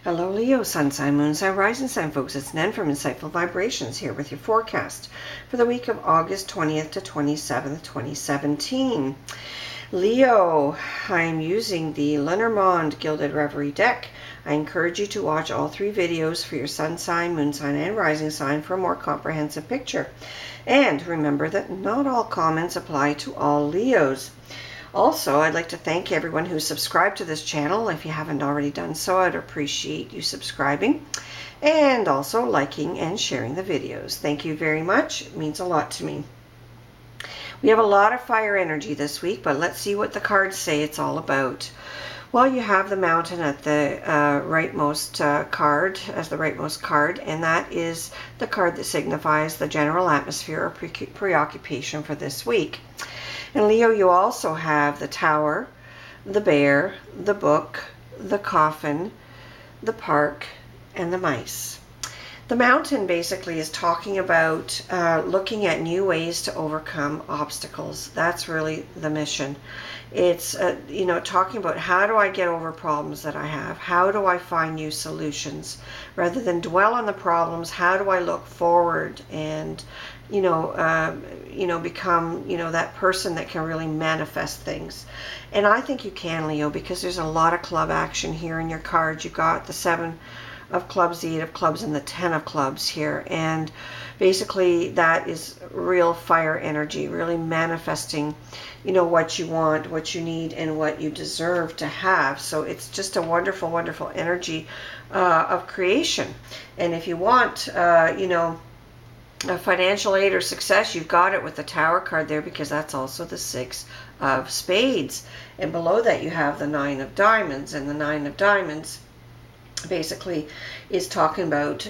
Hello Leo, Sun Sign, Moon Sign, Rising Sign folks. It's Nen from Insightful Vibrations here with your forecast for the week of August 20th to 27th, 2017. Leo, I'm using the Lenormand Gilded Reverie deck. I encourage you to watch all three videos for your Sun Sign, Moon Sign, and Rising Sign for a more comprehensive picture. And remember that not all comments apply to all Leos. Also, I'd like to thank everyone who subscribed to this channel. If you haven't already done so, I'd appreciate you subscribing and also liking and sharing the videos. Thank you very much. It means a lot to me. We have a lot of fire energy this week, but let's see what the cards say it's all about. Well, you have the Mountain at the rightmost card, as the rightmost card, and that is the card that signifies the general atmosphere or preoccupation for this week. And Leo, you also have the Tower, the Bear, the Book, the Coffin, the Park, and the Mice. The Mountain basically is talking about looking at new ways to overcome obstacles. That's really the mission. It's, talking about how do I get over problems that I have? How do I find new solutions? Rather than dwell on the problems, how do I look forward and, become, that person that can really manifest things? And I think you can, Leo, because there's a lot of club action here in your cards. You've got the 7 of clubs, the 8 of clubs, and the 10 of clubs here. And basically that is real fire energy, really manifesting, what you want, what you need, and what you deserve to have. So it's just a wonderful, wonderful energy of creation. And if you want, a financial aid or success, you've got it with the Tower card there, because that's also the 6 of spades. And below that you have the 9 of diamonds, and the 9 of diamonds basically is talking about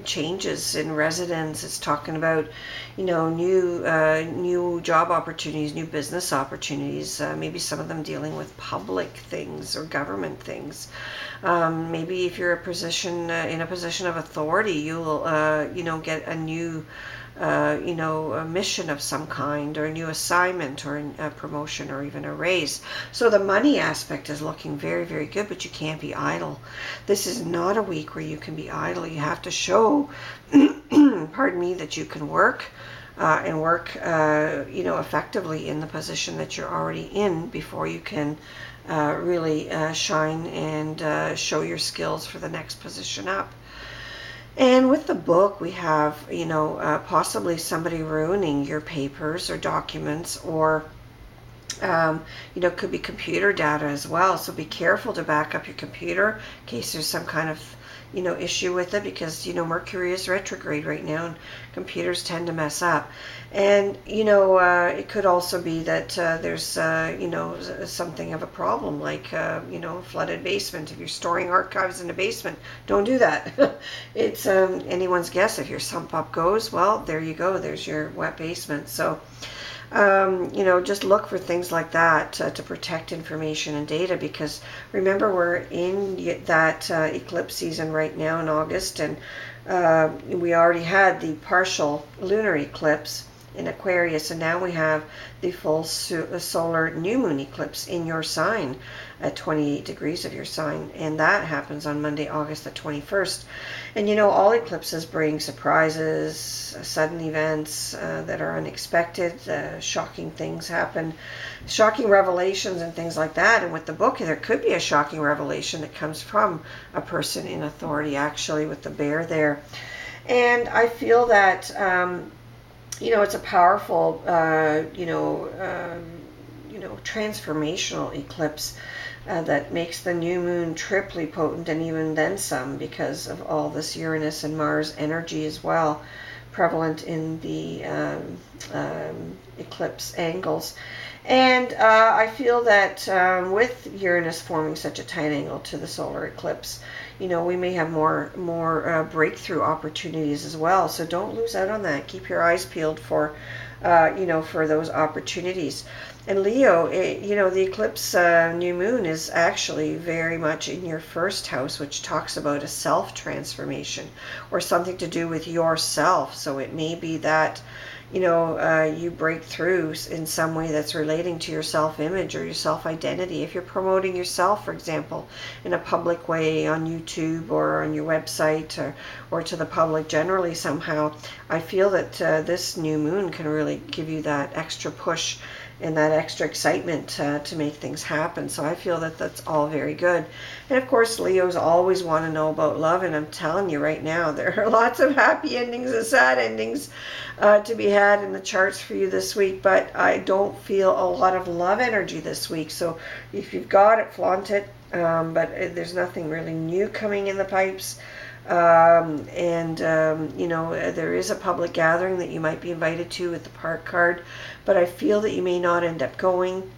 changes in residence. It's talking about new job opportunities, new business opportunities, maybe some of them dealing with public things or government things. Maybe if you're in a position of authority, you'll get a new a mission of some kind, or a new assignment, or a promotion, or even a raise. So the money aspect is looking very, very good, but you can't be idle. This is not a week where you can be idle. You have to show, pardon me, that you can work and work, effectively in the position that you're already in before you can really shine and show your skills for the next position up. And with the Book, we have, possibly somebody ruining your papers or documents, or, could be computer data as well. So be careful to back up your computer in case there's some kind of, issue with it, because, Mercury is retrograde right now and computers tend to mess up. And, it could also be that there's, something of a problem, like, flooded basement. If you're storing archives in the basement, don't do that. It's anyone's guess. If your sump pump goes, well, there you go. There's your wet basement. So, just look for things like that to protect information and data, because remember, we're in that eclipse season right now in August, and we already had the partial lunar eclipse in Aquarius, and now we have the full solar new moon eclipse in your sign at 28 degrees of your sign, and that happens on Monday, August the 21st. And all eclipses bring surprises, sudden events that are unexpected, shocking things happen, shocking revelations and things like that. And with the Book, there could be a shocking revelation that comes from a person in authority, actually, with the Bear there. And I feel that it's a powerful, transformational eclipse that makes the new moon triply potent, and even then some, because of all this Uranus and Mars energy as well, prevalent in the eclipse angles. And I feel that with Uranus forming such a tight angle to the solar eclipse, we may have more breakthrough opportunities as well. So don't lose out on that. Keep your eyes peeled for, for those opportunities. And Leo, the eclipse new moon is actually very much in your first house, which talks about a self-transformation or something to do with yourself. So it may be that, you break through in some way that's relating to your self-image or your self-identity. If you're promoting yourself, for example, in a public way on YouTube or on your website, or to the public generally somehow, I feel that this new moon can really give you that extra push and that extra excitement to make things happen. So I feel that that's all very good. And of course, Leos always want to know about love, and I'm telling you right now, there are lots of happy endings and sad endings to be had in the charts for you this week, but I don't feel a lot of love energy this week. So if you've got it, flaunt it, but there's nothing really new coming in the pipes. There is a public gathering that you might be invited to with the park card, but I feel that you may not end up going.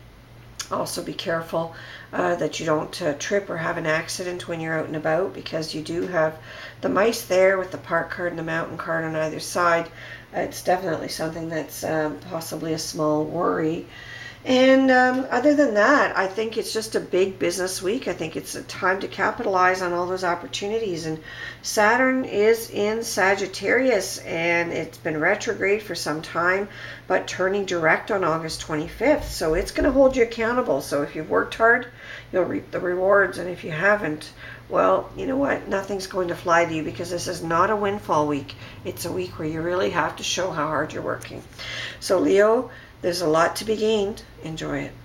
Also be careful that you don't trip or have an accident when you're out and about, because you do have the mice there with the park card and the mountain card on either side. It's definitely something that's possibly a small worry. And other than that, I think it's just a big business week. I think it's a time to capitalize on all those opportunities. And Saturn is in Sagittarius, and it's been retrograde for some time, but turning direct on August 25th. So it's going to hold you accountable. So if you've worked hard, you'll reap the rewards. And if you haven't, well, you know what? Nothing's going to fly to you, because this is not a windfall week. It's a week where you really have to show how hard you're working. So Leo, there's a lot to be gained. Enjoy it.